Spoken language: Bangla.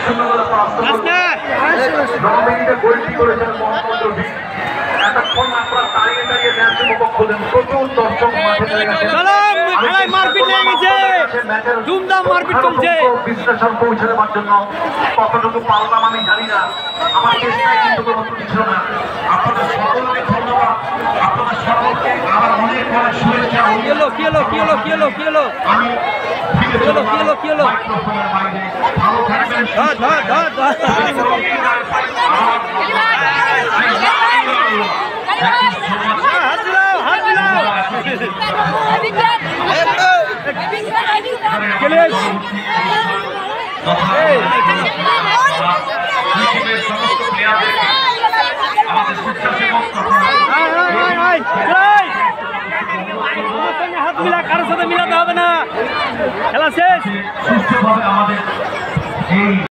1-0 গোলে পরাস্ত করে 9 মিনিটে গোলটি করেছেন মোহাম্মদ রফি। এতক্ষণ আপনারা দাঁড়িয়ে দাঁড়িয়ে ম্যাচ উপভোগ করলেন, প্রচুর দর্শক মাঠে চলে গেছে, মারপিট লেগে গেছে, ধুমধাম মারপিট চলছে। বিশ্লেষণ পৌঁছে দেওয়ার জন্য কতটুকু পারলাম আমি জানি না, আমার চেষ্টায় কিন্তু কোনো ত্রুটি ছিল না। আপনাদের সকলকে ধন্যবাদ, আপনাদের সকলকে আবার অনেক অনেক শুভেচ্ছা। আমি মাইক্রোফোনের বাইরে, ভালো থাকবেন, হাত মিলা, কারোর সাথে মিলাতে হবে না, খেলা শেষ। সুস্থভাবে আমাদের